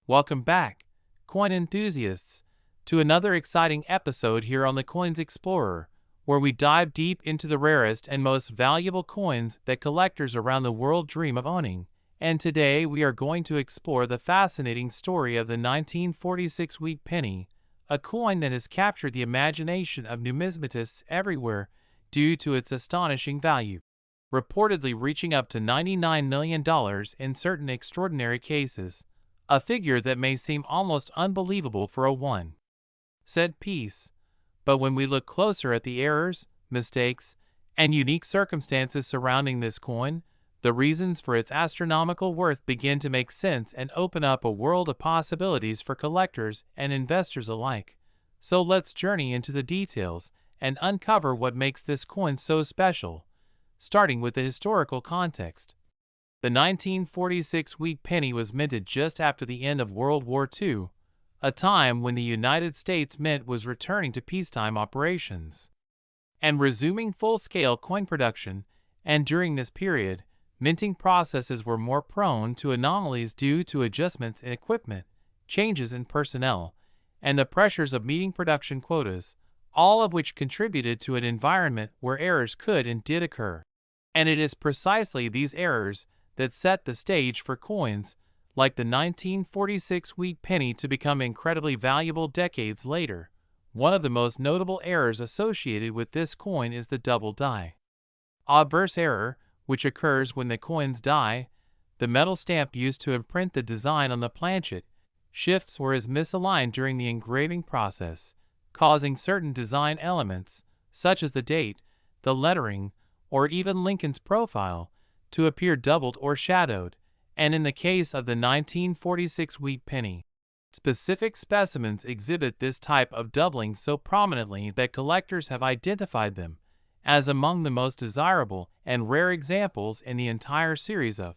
Welcome back, coin enthusiasts, to another exciting episode here on the Coins Explorer, where we dive deep into the rarest and most valuable coins that collectors around the world dream of owning. And today we are going to explore the fascinating story of the 1946 wheat penny, a coin that has captured the imagination of numismatists everywhere due to its astonishing value, reportedly reaching up to $99 million in certain extraordinary cases, a figure that may seem almost unbelievable for a one-cent piece. But when we look closer at the errors, mistakes, and unique circumstances surrounding this coin, the reasons for its astronomical worth begin to make sense and open up a world of possibilities for collectors and investors alike. So let's journey into the details and uncover what makes this coin so special, starting with the historical context. The 1946 wheat penny was minted just after the end of World War II, a time when the United States Mint was returning to peacetime operations and resuming full-scale coin production, and during this period, minting processes were more prone to anomalies due to adjustments in equipment, changes in personnel, and the pressures of meeting production quotas, all of which contributed to an environment where errors could and did occur. And it is precisely these errors that set the stage for coins like the 1946 wheat penny to become incredibly valuable decades later. One of the most notable errors associated with this coin is the double die obverse error, which occurs when the coin's die, the metal stamp used to imprint the design on the planchet, shifts or is misaligned during the engraving process, causing certain design elements, such as the date, the lettering, or even Lincoln's profile, to appear doubled or shadowed, and in the case of the 1946 wheat penny, specific specimens exhibit this type of doubling so prominently that collectors have identified them as among the most desirable and rare examples in the entire series of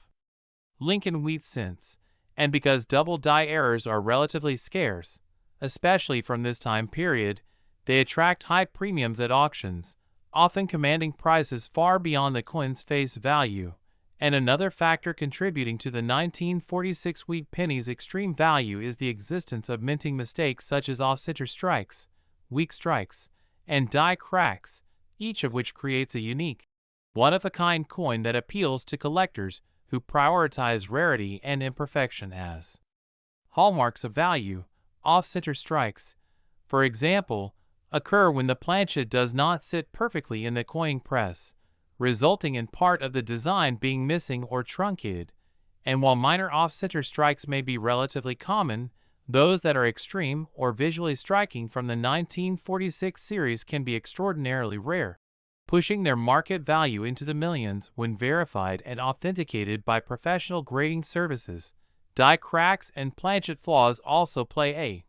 Lincoln wheat cents. And because double die errors are relatively scarce, especially from this time period, they attract high premiums at auctions, often commanding prices far beyond the coin's face value. And another factor contributing to the 1946 wheat penny's extreme value is the existence of minting mistakes such as off-center strikes, weak strikes, and die cracks, each of which creates a unique, one-of-a-kind coin that appeals to collectors who prioritize rarity and imperfection as hallmarks of value. Off-center strikes, for example, occur when the planchet does not sit perfectly in the coin press, resulting in part of the design being missing or truncated. And while minor off-center strikes may be relatively common, those that are extreme or visually striking from the 1946 series can be extraordinarily rare, pushing their market value into the millions when verified and authenticated by professional grading services. Die cracks and planchet flaws also play a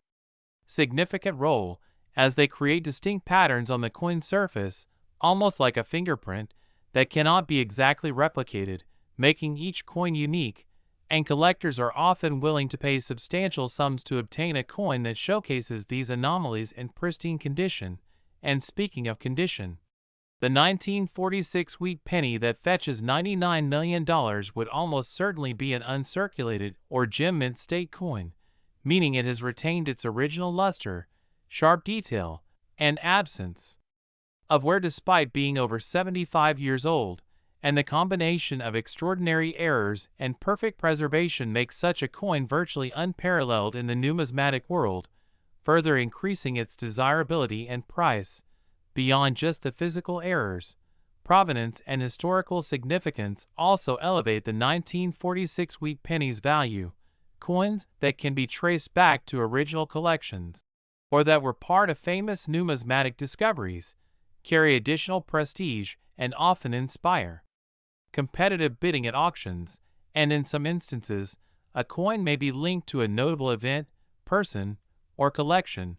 significant role, as they create distinct patterns on the coin surface, almost like a fingerprint, that cannot be exactly replicated, making each coin unique, and collectors are often willing to pay substantial sums to obtain a coin that showcases these anomalies in pristine condition. And speaking of condition, the 1946 wheat penny that fetches $99 million would almost certainly be an uncirculated or gem mint state coin, meaning it has retained its original luster, sharp detail, and absence of wear despite being over 75 years old, and the combination of extraordinary errors and perfect preservation makes such a coin virtually unparalleled in the numismatic world, further increasing its desirability and price. Beyond just the physical errors, provenance and historical significance also elevate the 1946 wheat penny's value. Coins that can be traced back to original collections, or that were part of famous numismatic discoveries, carry additional prestige and often inspire competitive bidding at auctions, and in some instances, a coin may be linked to a notable event, person, or collection,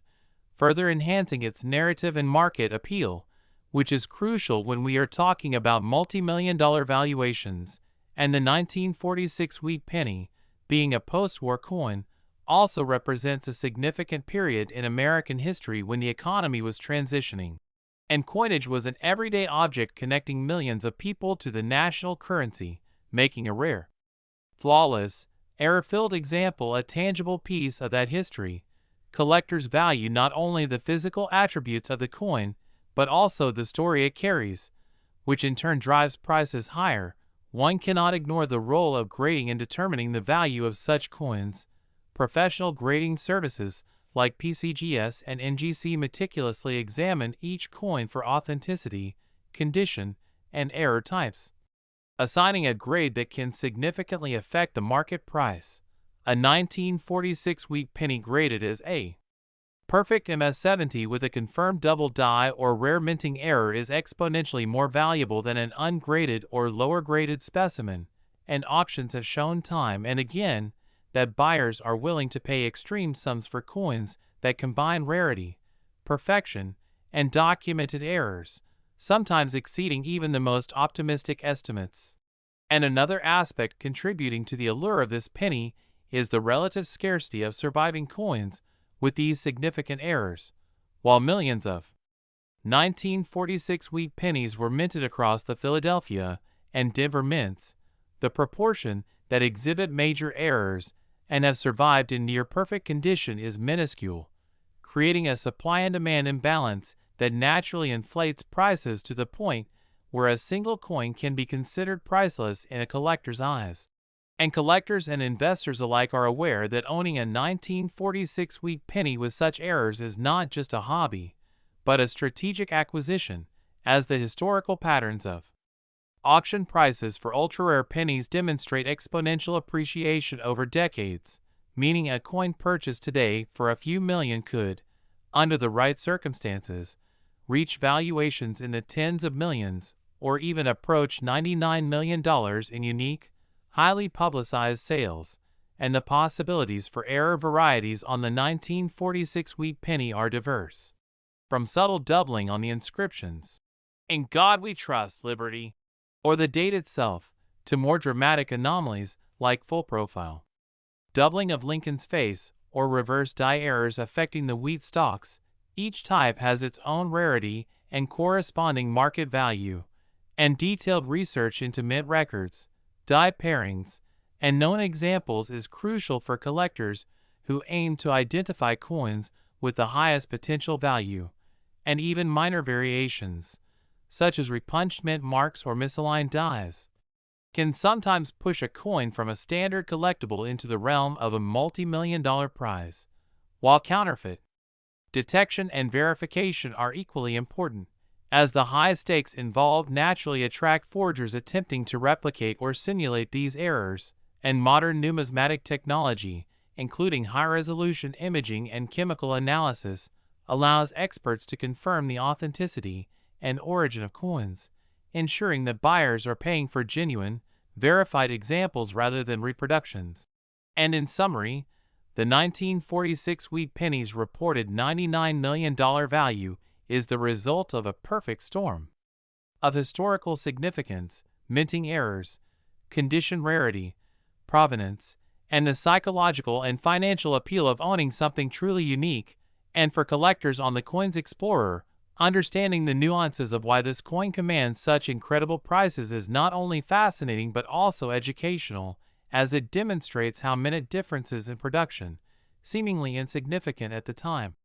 further enhancing its narrative and market appeal, which is crucial when we are talking about multi-million-dollar valuations. And the 1946 wheat penny, being a post-war coin, also represents a significant period in American history when the economy was transitioning, and coinage was an everyday object connecting millions of people to the national currency, making a rare, flawless, error-filled example, a tangible piece of that history. Collectors value not only the physical attributes of the coin, but also the story it carries, which in turn drives prices higher. One cannot ignore the role of grading in determining the value of such coins. Professional grading services like PCGS and NGC meticulously examine each coin for authenticity, condition, and error types, assigning a grade that can significantly affect the market price. A 1946 wheat penny graded as A perfect MS70 with a confirmed double die or rare minting error is exponentially more valuable than an ungraded or lower graded specimen, and auctions have shown time and again that buyers are willing to pay extreme sums for coins that combine rarity, perfection, and documented errors, sometimes exceeding even the most optimistic estimates. And another aspect contributing to the allure of this penny is the relative scarcity of surviving coins with these significant errors. While millions of 1946 wheat pennies were minted across the Philadelphia and Denver mints, the proportion that exhibit major errors and have survived in near-perfect condition is minuscule, creating a supply and demand imbalance that naturally inflates prices to the point where a single coin can be considered priceless in a collector's eyes. And collectors and investors alike are aware that owning a 1946 wheat penny with such errors is not just a hobby, but a strategic acquisition, as the historical patterns of auction prices for ultra-rare pennies demonstrate exponential appreciation over decades, meaning a coin purchased today for a few million could, under the right circumstances, reach valuations in the tens of millions, or even approach $99 million in unique, highly publicized sales, and the possibilities for error varieties on the 1946 wheat penny are diverse. From subtle doubling on the inscriptions, "In God We Trust, Liberty," or the date itself, to more dramatic anomalies like full profile doubling of Lincoln's face or reverse die errors affecting the wheat stalks, each type has its own rarity and corresponding market value, and detailed research into mint records, die pairings, and known examples is crucial for collectors who aim to identify coins with the highest potential value, and even minor variations, such as repunched mint marks or misaligned dies, can sometimes push a coin from a standard collectible into the realm of a multi-million-dollar prize, while counterfeit detection and verification are equally important, as the high stakes involved naturally attract forgers attempting to replicate or simulate these errors, and modern numismatic technology, including high-resolution imaging and chemical analysis, allows experts to confirm the authenticity and origin of coins, ensuring that buyers are paying for genuine, verified examples rather than reproductions. And in summary, the 1946 wheat penny's reported $99 million value is the result of a perfect storm of historical significance, minting errors, condition rarity, provenance, and the psychological and financial appeal of owning something truly unique. And for collectors on the Coins Explorer, understanding the nuances of why this coin commands such incredible prices is not only fascinating but also educational, as it demonstrates how minute differences in production, seemingly insignificant at the time,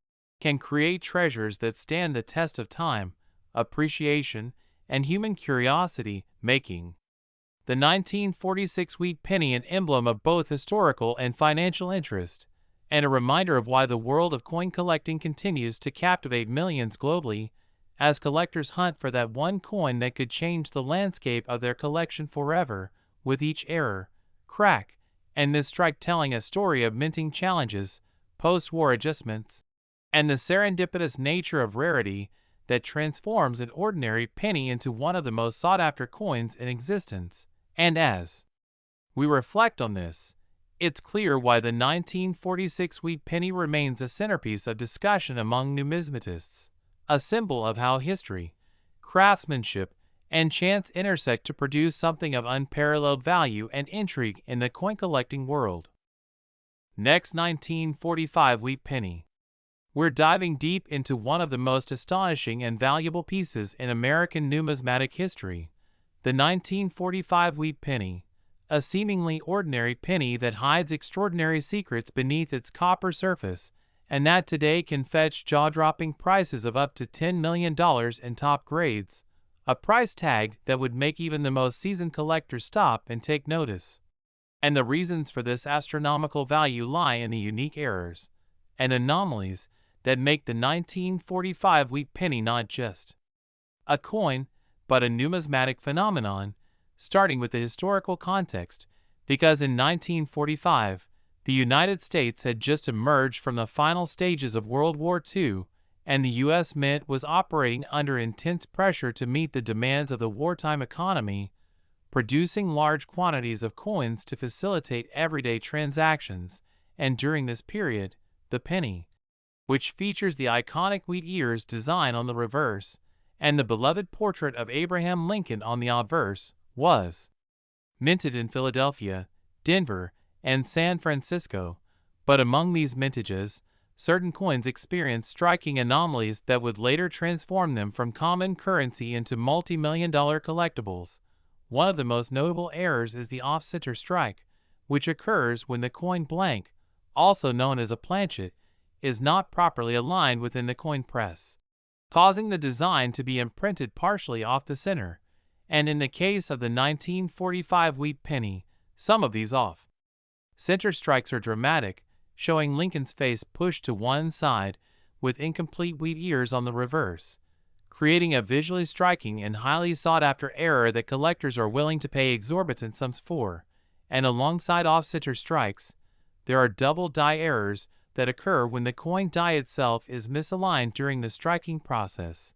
can create treasures that stand the test of time, appreciation, and human curiosity, making the 1946 wheat penny an emblem of both historical and financial interest, and a reminder of why the world of coin collecting continues to captivate millions globally, as collectors hunt for that one coin that could change the landscape of their collection forever, with each error, crack, and misstrike telling a story of minting challenges, post-war adjustments, and the serendipitous nature of rarity that transforms an ordinary penny into one of the most sought-after coins in existence. And as we reflect on this, it's clear why the 1946 wheat penny remains a centerpiece of discussion among numismatists, a symbol of how history, craftsmanship, and chance intersect to produce something of unparalleled value and intrigue in the coin collecting world. Next, 1945 wheat penny. We're diving deep into one of the most astonishing and valuable pieces in American numismatic history, the 1945 wheat penny, a seemingly ordinary penny that hides extraordinary secrets beneath its copper surface, and that today can fetch jaw-dropping prices of up to $10 million in top grades, a price tag that would make even the most seasoned collector stop and take notice. And the reasons for this astronomical value lie in the unique errors and anomalies that make the 1945 wheat penny not just a coin, but a numismatic phenomenon, starting with the historical context, because in 1945, the United States had just emerged from the final stages of World War II, and the U.S. Mint was operating under intense pressure to meet the demands of the wartime economy, producing large quantities of coins to facilitate everyday transactions. And during this period, the penny, which features the iconic wheat ears design on the reverse and the beloved portrait of Abraham Lincoln on the obverse, was minted in Philadelphia, Denver, and San Francisco. But among these mintages, certain coins experienced striking anomalies that would later transform them from common currency into multi-million-dollar collectibles. One of the most notable errors is the off-center strike, which occurs when the coin blank, also known as a planchet, is not properly aligned within the coin press, causing the design to be imprinted partially off the center, and in the case of the 1945 wheat penny, some of these off-center strikes are dramatic, showing Lincoln's face pushed to one side with incomplete wheat ears on the reverse, creating a visually striking and highly sought-after error that collectors are willing to pay exorbitant sums for. And alongside off-center strikes, there are double die errors that occur when the coin die itself is misaligned during the striking process,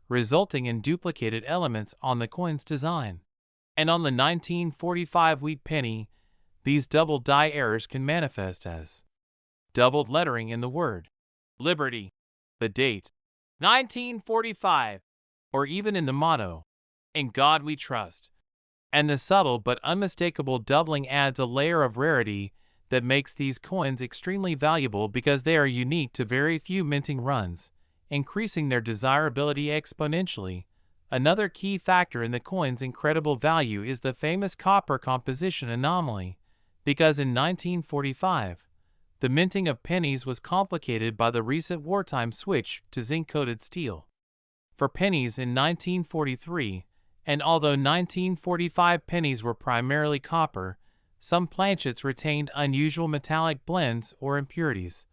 resulting in duplicated elements on the coin's design. And on the 1945 wheat penny, these double die errors can manifest as doubled lettering in the word Liberty, the date 1945, or even in the motto, "In God We Trust." And the subtle but unmistakable doubling adds a layer of rarity that makes these coins extremely valuable because they are unique to very few minting runs, increasing their desirability exponentially. Another key factor in the coin's incredible value is the famous copper composition anomaly, because in 1945, the minting of pennies was complicated by the recent wartime switch to zinc-coated steel for pennies in 1943, and although 1945 pennies were primarily copper, some planchets retained unusual metallic blends or impurities,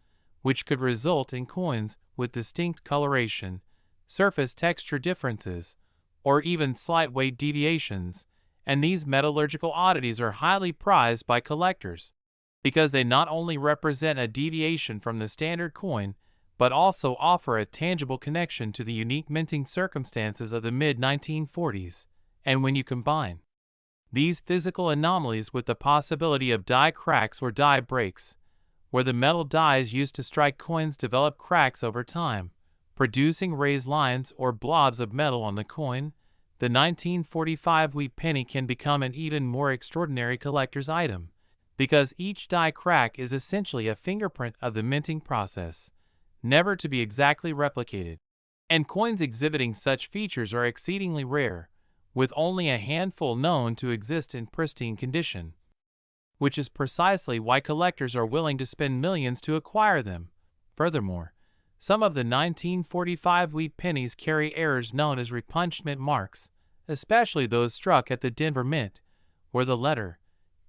which could result in coins with distinct coloration, surface texture differences, or even slight weight deviations, and these metallurgical oddities are highly prized by collectors, because they not only represent a deviation from the standard coin, but also offer a tangible connection to the unique minting circumstances of the mid-1940s. And when you combine these physical anomalies with the possibility of die cracks or die breaks, where the metal dies used to strike coins develop cracks over time, producing raised lines or blobs of metal on the coin, the 1945 wheat penny can become an even more extraordinary collector's item, because each die crack is essentially a fingerprint of the minting process, never to be exactly replicated. And coins exhibiting such features are exceedingly rare, with only a handful known to exist in pristine condition, which is precisely why collectors are willing to spend millions to acquire them. Furthermore, some of the 1945 wheat pennies carry errors known as repunchment marks, especially those struck at the Denver Mint, where the letter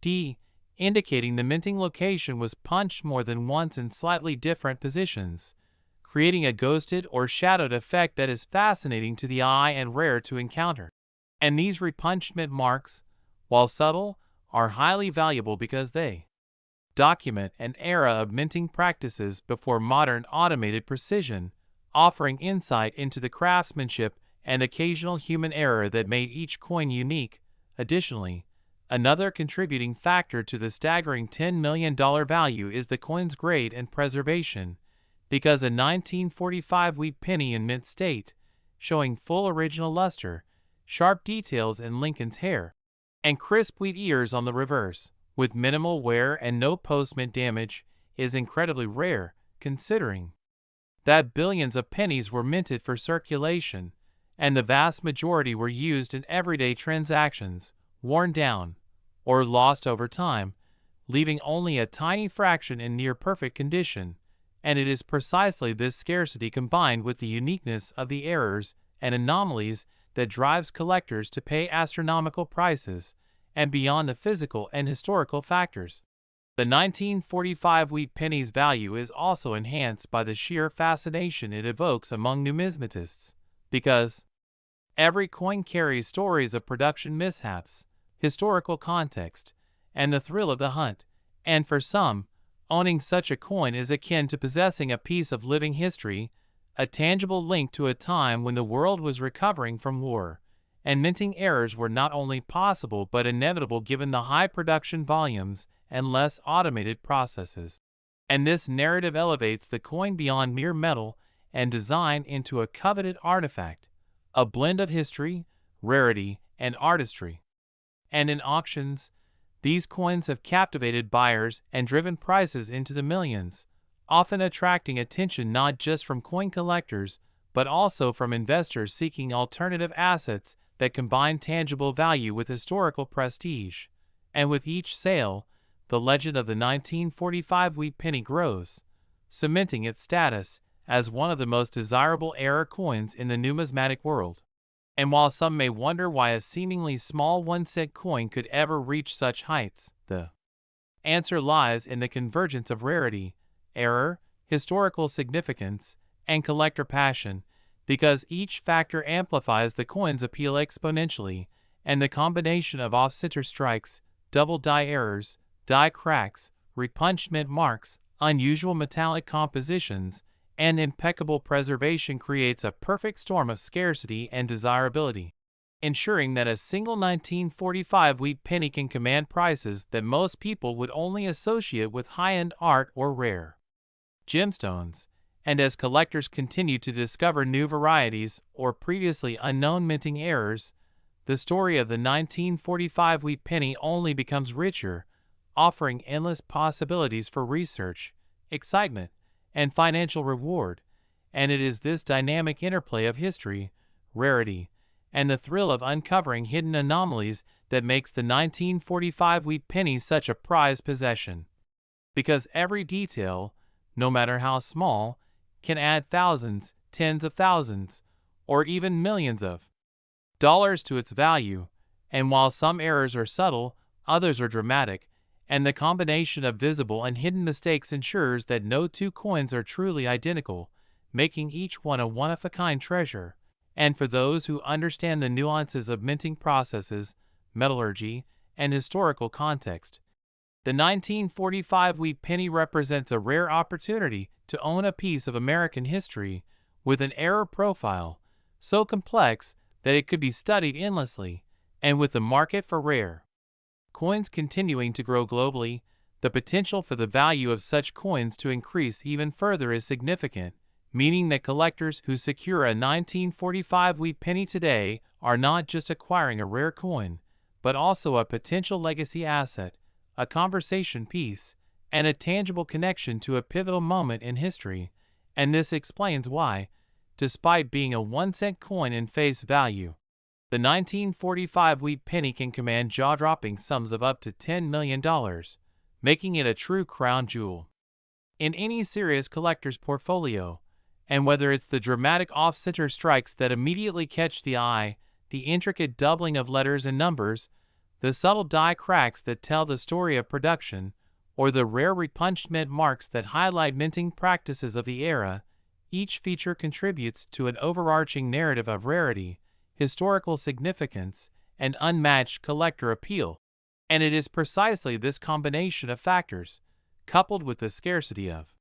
D, indicating the minting location, was punched more than once in slightly different positions, creating a ghosted or shadowed effect that is fascinating to the eye and rare to encounter. And these repunchment marks, while subtle, are highly valuable because they document an era of minting practices before modern automated precision, offering insight into the craftsmanship and occasional human error that made each coin unique. Additionally, another contributing factor to the staggering $10 million value is the coin's grade and preservation, because a 1945 wheat penny in mint state, showing full original luster, sharp details in Lincoln's hair, and crisp wheat ears on the reverse, with minimal wear and no post-mint damage, is incredibly rare, considering that billions of pennies were minted for circulation, and the vast majority were used in everyday transactions. Worn down or lost over time, leaving only a tiny fraction in near-perfect condition, and it is precisely this scarcity combined with the uniqueness of the errors and anomalies that drives collectors to pay astronomical prices, and beyond the physical and historical factors. The 1945 wheat penny's value is also enhanced by the sheer fascination it evokes among numismatists, because every coin carries stories of production mishaps, historical context, and the thrill of the hunt, and for some, owning such a coin is akin to possessing a piece of living history, a tangible link to a time when the world was recovering from war, and minting errors were not only possible but inevitable given the high production volumes and less automated processes. And this narrative elevates the coin beyond mere metal and design into a coveted artifact, a blend of history, rarity, and artistry. And in auctions, these coins have captivated buyers and driven prices into the millions, often attracting attention not just from coin collectors, but also from investors seeking alternative assets that combine tangible value with historical prestige. And with each sale, the legend of the 1945 wheat penny grows, cementing its status as one of the most desirable era coins in the numismatic world. And while some may wonder why a seemingly small 1-cent coin could ever reach such heights, the answer lies in the convergence of rarity, error, historical significance, and collector passion, because each factor amplifies the coin's appeal exponentially, and the combination of off-center strikes, double die errors, die cracks, repunchment marks, unusual metallic compositions, and impeccable preservation creates a perfect storm of scarcity and desirability, ensuring that a single 1945 wheat penny can command prices that most people would only associate with high-end art or rare gemstones. And as collectors continue to discover new varieties or previously unknown minting errors, the story of the 1945 wheat penny only becomes richer, offering endless possibilities for research, excitement, and financial reward. And it is this dynamic interplay of history, rarity, and the thrill of uncovering hidden anomalies that makes the 1945 wheat penny such a prized possession. Because every detail, no matter how small, can add thousands, tens of thousands, or even millions of dollars to its value, and while some errors are subtle, others are dramatic, and the combination of visible and hidden mistakes ensures that no two coins are truly identical, making each one a one-of-a-kind treasure. And for those who understand the nuances of minting processes, metallurgy, and historical context, the 1945 wheat penny represents a rare opportunity to own a piece of American history with an error profile so complex that it could be studied endlessly, and with the market for rare coins continuing to grow globally, the potential for the value of such coins to increase even further is significant, meaning that collectors who secure a 1945 wheat penny today are not just acquiring a rare coin, but also a potential legacy asset, a conversation piece, and a tangible connection to a pivotal moment in history. And this explains why, despite being a 1-cent coin in face value, the 1945 wheat penny can command jaw-dropping sums of up to $10 million, making it a true crown jewel in any serious collector's portfolio. And whether it's the dramatic off-center strikes that immediately catch the eye, the intricate doubling of letters and numbers, the subtle die cracks that tell the story of production, or the rare repunchment marks that highlight minting practices of the era, each feature contributes to an overarching narrative of rarity, historical significance, and unmatched collector appeal. And it is precisely this combination of factors, coupled with the scarcity of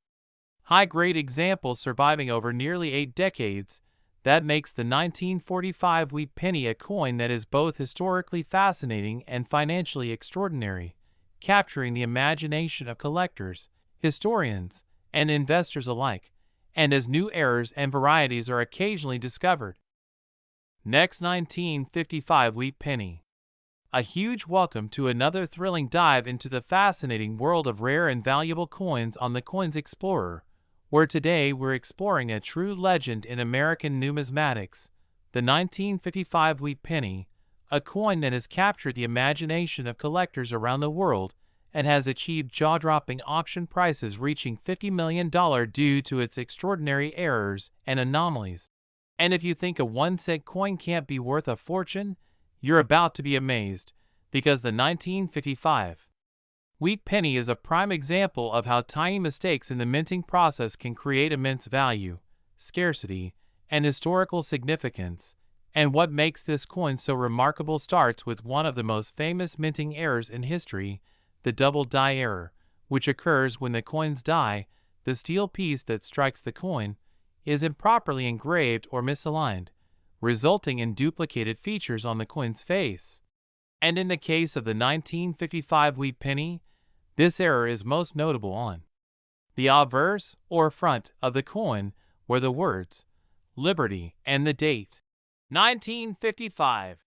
high-grade examples surviving over nearly 8 decades, that makes the 1945 wheat penny a coin that is both historically fascinating and financially extraordinary, capturing the imagination of collectors, historians, and investors alike, and as new errors and varieties are occasionally discovered. Next, 1955 wheat penny. A huge welcome to another thrilling dive into the fascinating world of rare and valuable coins on the Coins Explorer, where today we're exploring a true legend in American numismatics, the 1955 wheat penny, a coin that has captured the imagination of collectors around the world and has achieved jaw-dropping auction prices reaching $50 million due to its extraordinary errors and anomalies. And if you think a 1-cent coin can't be worth a fortune, you're about to be amazed, because the 1955 wheat penny is a prime example of how tiny mistakes in the minting process can create immense value, scarcity, and historical significance. And what makes this coin so remarkable starts with one of the most famous minting errors in history, the double die error, which occurs when the coin's die, the steel piece that strikes the coin, is improperly engraved or misaligned, resulting in duplicated features on the coin's face. And in the case of the 1955 wheat penny, this error is most notable on the obverse, or front, of the coin, where the words Liberty and the date 1955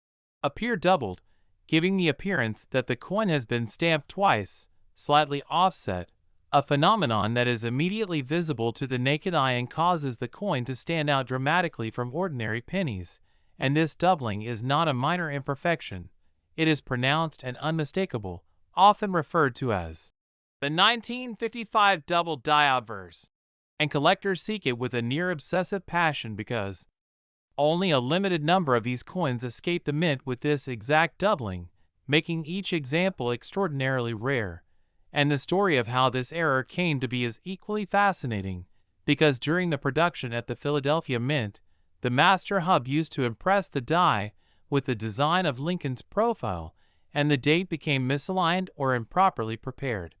appear doubled, giving the appearance that the coin has been stamped twice, slightly offset, a phenomenon that is immediately visible to the naked eye and causes the coin to stand out dramatically from ordinary pennies. And this doubling is not a minor imperfection. It is pronounced and unmistakable, often referred to as the 1955 double die obverse. And collectors seek it with a near-obsessive passion because only a limited number of these coins escape the mint with this exact doubling, making each example extraordinarily rare. And the story of how this error came to be is equally fascinating, because during the production at the Philadelphia Mint, the master hub used to impress the die with the design of Lincoln's profile, and the date became misaligned or improperly prepared,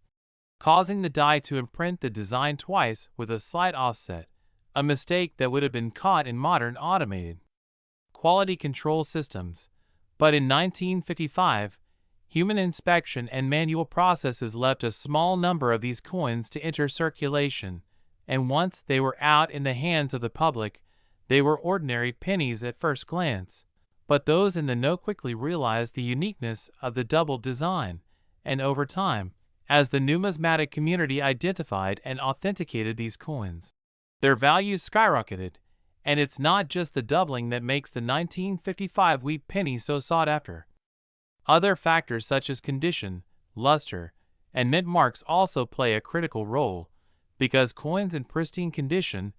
causing the die to imprint the design twice with a slight offset, a mistake that would have been caught in modern automated quality control systems. But in 1955, human inspection and manual processes left a small number of these coins to enter circulation, and once they were out in the hands of the public, they were ordinary pennies at first glance. But those in the know quickly realized the uniqueness of the double design, and over time, as the numismatic community identified and authenticated these coins, their values skyrocketed. And it's not just the doubling that makes the 1955 wheat penny so sought after. Other factors such as condition, luster, and mint marks also play a critical role, because coins in pristine condition,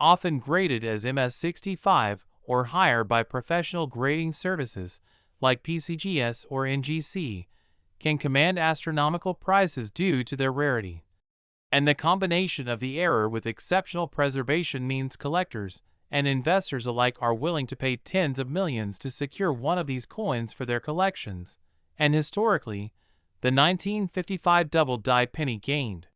often graded as MS65 or higher by professional grading services like PCGS or NGC, can command astronomical prices due to their rarity. And the combination of the error with exceptional preservation means collectors and investors alike are willing to pay tens of millions to secure one of these coins for their collections. And historically, the 1955 double die penny gained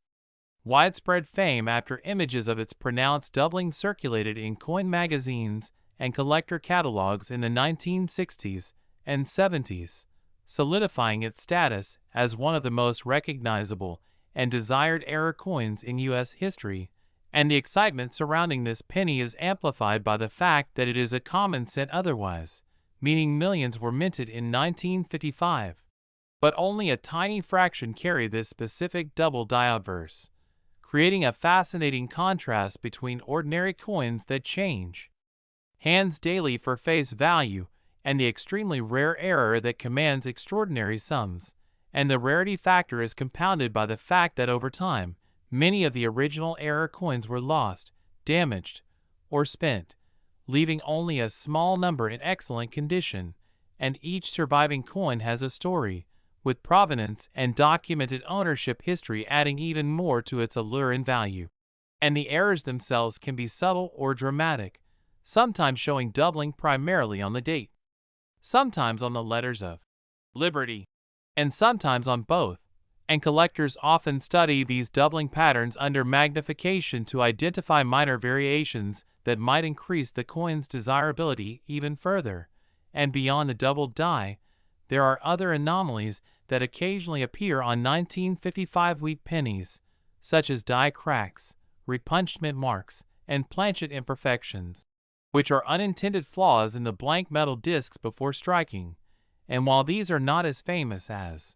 widespread fame after images of its pronounced doubling circulated in coin magazines and collector catalogs in the 1960s and 70s, solidifying its status as one of the most recognizable and desired error coins in U.S. history. And the excitement surrounding this penny is amplified by the fact that it is a common cent otherwise, meaning millions were minted in 1955. But only a tiny fraction carry this specific double die obverse, creating a fascinating contrast between ordinary coins that change hands daily for face value and the extremely rare error that commands extraordinary sums. And the rarity factor is compounded by the fact that over time, many of the original error coins were lost, damaged, or spent, leaving only a small number in excellent condition, and each surviving coin has a story, with provenance and documented ownership history adding even more to its allure and value. And the errors themselves can be subtle or dramatic, sometimes showing doubling primarily on the date, sometimes on the letters of Liberty, and sometimes on both. And collectors often study these doubling patterns under magnification to identify minor variations that might increase the coin's desirability even further. And beyond the double die, there are other anomalies that occasionally appear on 1955 wheat pennies, such as die cracks, repunched mint marks, and planchet imperfections, which are unintended flaws in the blank metal discs before striking. And while these are not as famous as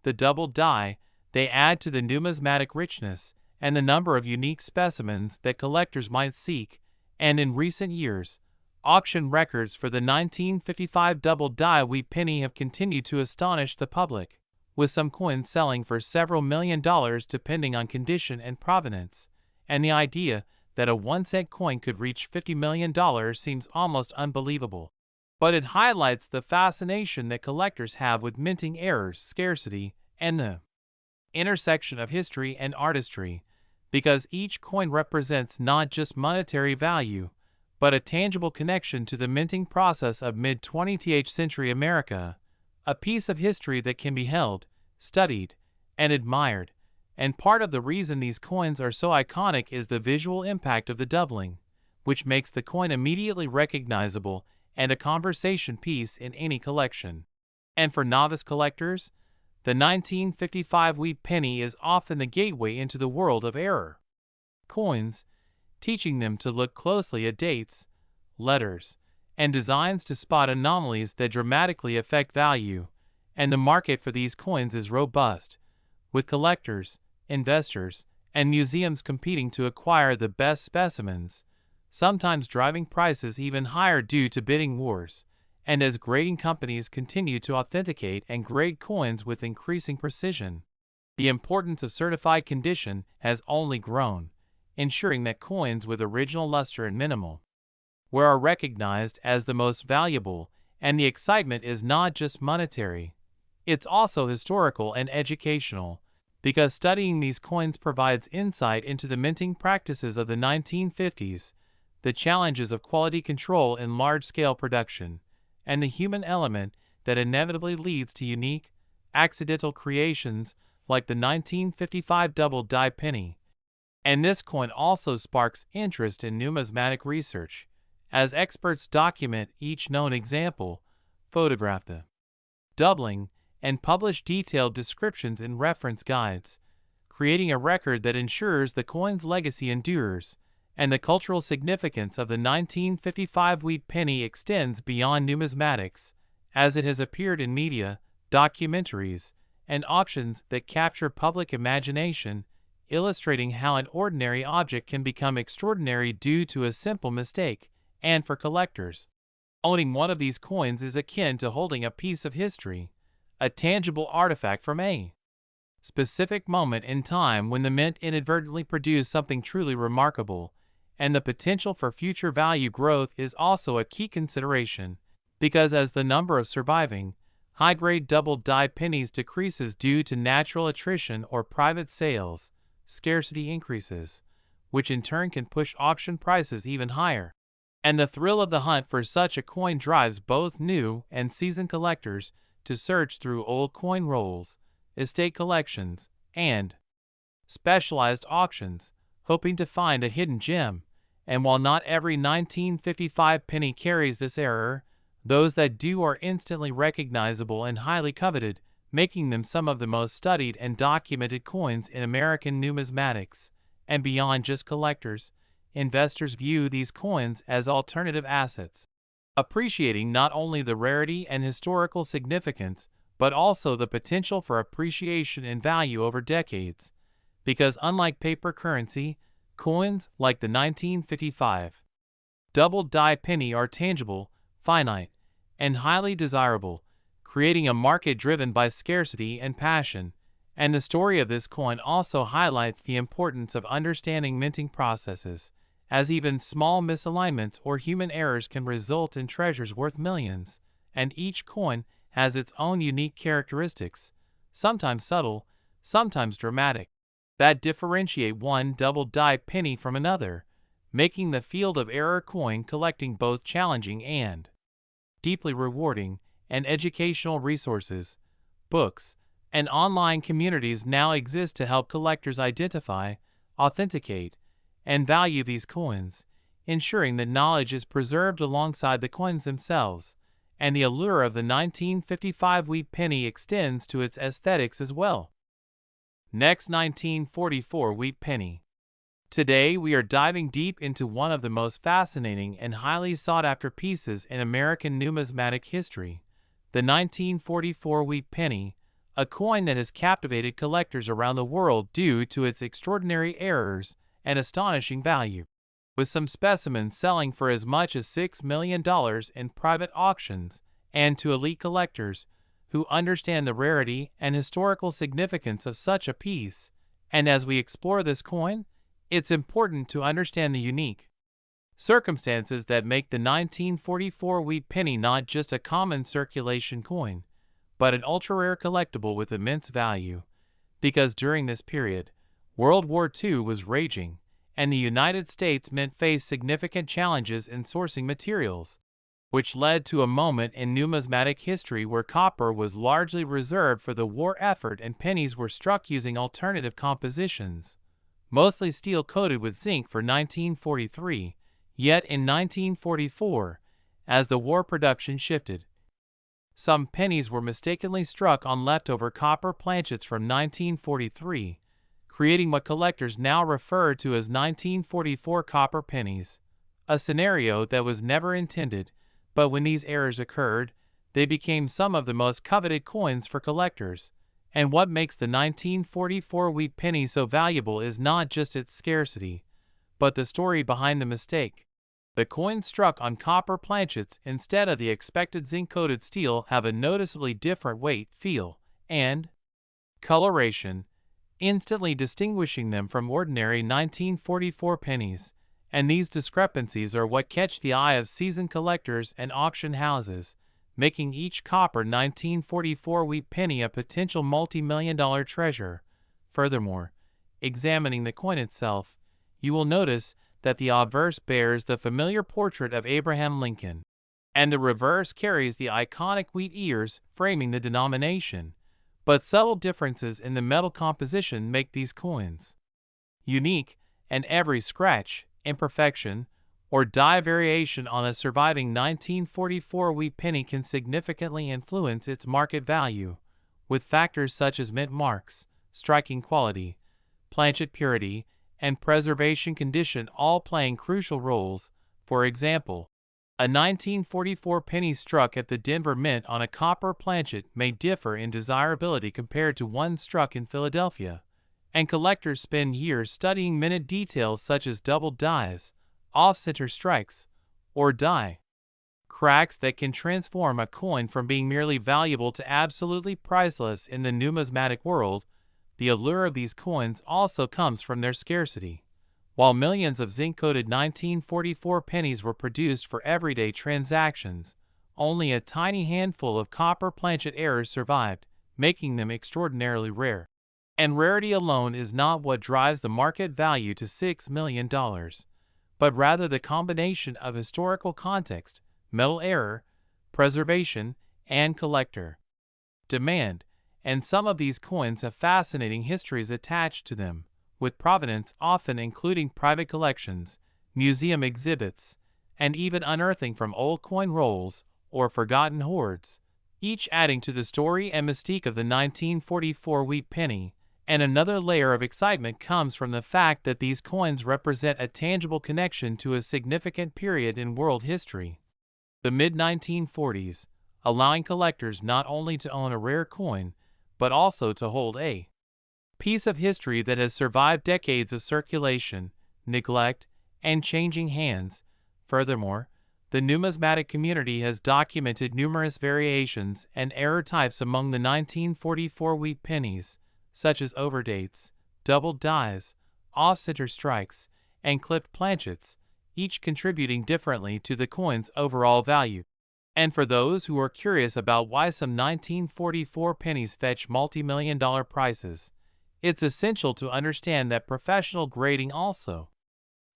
the double die, they add to the numismatic richness and the number of unique specimens that collectors might seek. And in recent years, Auction records for the 1955 double die wheat penny have continued to astonish the public, with some coins selling for several $1,000,000 depending on condition and provenance, and the idea that a 1-cent coin could reach $50 million seems almost unbelievable. But it highlights the fascination that collectors have with minting errors, scarcity, and the intersection of history and artistry, because each coin represents not just monetary value, but a tangible connection to the minting process of mid-20th century America, a piece of history that can be held, studied, and admired. And part of the reason these coins are so iconic is the visual impact of the doubling, which makes the coin immediately recognizable and a conversation piece in any collection. And for novice collectors, the 1955 wheat penny is often the gateway into the world of error coins, teaching them to look closely at dates, letters, and designs to spot anomalies that dramatically affect value. And the market for these coins is robust, with collectors, investors, and museums competing to acquire the best specimens, sometimes driving prices even higher due to bidding wars. And as grading companies continue to authenticate and grade coins with increasing precision, the importance of certified condition has only grown, ensuring that coins with original luster and minimal wear are recognized as the most valuable. And the excitement is not just monetary, it's also historical and educational, because studying these coins provides insight into the minting practices of the 1950s, the challenges of quality control in large-scale production, and the human element that inevitably leads to unique, accidental creations like the 1955 double die penny. And this coin also sparks interest in numismatic research, as experts document each known example, photograph the doubling, and publish detailed descriptions in reference guides, creating a record that ensures the coin's legacy endures. And the cultural significance of the 1955 wheat penny extends beyond numismatics, as it has appeared in media, documentaries, and auctions that capture public imagination, illustrating how an ordinary object can become extraordinary due to a simple mistake. And for collectors, owning one of these coins is akin to holding a piece of history, a tangible artifact from a specific moment in time when the mint inadvertently produced something truly remarkable. And the potential for future value growth is also a key consideration, because as the number of surviving, high-grade double die pennies decreases due to natural attrition or private sales, scarcity increases, which in turn can push auction prices even higher. And the thrill of the hunt for such a coin drives both new and seasoned collectors to search through old coin rolls, estate collections, and specialized auctions, hoping to find a hidden gem. And while not every 1955 penny carries this error, those that do are instantly recognizable and highly coveted, making them some of the most studied and documented coins in American numismatics. And beyond just collectors, investors view these coins as alternative assets, appreciating not only the rarity and historical significance, but also the potential for appreciation in value over decades. Because unlike paper currency, coins like the 1955 double die penny are tangible, finite, and highly desirable, creating a market driven by scarcity and passion. And the story of this coin also highlights the importance of understanding minting processes, as even small misalignments or human errors can result in treasures worth millions. And each coin has its own unique characteristics, sometimes subtle, sometimes dramatic, that differentiate one double die penny from another, making the field of error coin collecting both challenging and deeply rewarding. And educational resources, books, and online communities now exist to help collectors identify, authenticate, and value these coins, ensuring that knowledge is preserved alongside the coins themselves. And the allure of the 1955 wheat penny extends to its aesthetics as well. Next, 1944 wheat penny. Today we are diving deep into one of the most fascinating and highly sought-after pieces in American numismatic history, the 1944 wheat penny, a coin that has captivated collectors around the world due to its extraordinary errors and astonishing value. with some specimens selling for as much as $6 million in private auctions, and to elite collectors who understand the rarity and historical significance of such a piece. And as we explore this coin, it's important to understand the unique circumstances that make the 1944 wheat penny not just a common circulation coin, but an ultra-rare collectible with immense value. Because during this period, World War II was raging, and the United States faced significant challenges in sourcing materials, which led to a moment in numismatic history where copper was largely reserved for the war effort and pennies were struck using alternative compositions, mostly steel coated with zinc for 1943. Yet in 1944, as the war production shifted, some pennies were mistakenly struck on leftover copper planchets from 1943, creating what collectors now refer to as 1944 copper pennies, a scenario that was never intended, but when these errors occurred, they became some of the most coveted coins for collectors. And what makes the 1944 wheat penny so valuable is not just its scarcity, but the story behind the mistake. The coins struck on copper planchets instead of the expected zinc-coated steel have a noticeably different weight, feel, and coloration, instantly distinguishing them from ordinary 1944 pennies. And these discrepancies are what catch the eye of seasoned collectors and auction houses, making each copper 1944 wheat penny a potential multi-million-dollar treasure. Furthermore, examining the coin itself, you will notice that the obverse bears the familiar portrait of Abraham Lincoln, and the reverse carries the iconic wheat ears framing the denomination. But subtle differences in the metal composition make these coins unique, and every scratch, imperfection, or die variation on a surviving 1944 wheat penny can significantly influence its market value, with factors such as mint marks, striking quality, planchet purity, and preservation condition all playing crucial roles. For example, a 1944 penny struck at the Denver Mint on a copper planchet may differ in desirability compared to one struck in Philadelphia, and collectors spend years studying minute details such as doubled dies, off-center strikes, or die cracks that can transform a coin from being merely valuable to absolutely priceless. In the numismatic world, the allure of these coins also comes from their scarcity. While millions of zinc-coated 1944 pennies were produced for everyday transactions, only a tiny handful of copper planchet errors survived, making them extraordinarily rare. And rarity alone is not what drives the market value to $6 million, but rather the combination of historical context, metal error, preservation, and collector demand. And some of these coins have fascinating histories attached to them, with provenance often including private collections, museum exhibits, and even unearthing from old coin rolls or forgotten hoards, each adding to the story and mystique of the 1944 wheat penny. And another layer of excitement comes from the fact that these coins represent a tangible connection to a significant period in world history, the mid-1940s, allowing collectors not only to own a rare coin, but also to hold a piece of history that has survived decades of circulation, neglect, and changing hands. Furthermore, the numismatic community has documented numerous variations and error types among the 1944 wheat pennies, such as overdates, doubled dies, off-center strikes, and clipped planchets, each contributing differently to the coin's overall value. And for those who are curious about why some 1944 pennies fetch multi-million-dollar prices, it's essential to understand that professional grading also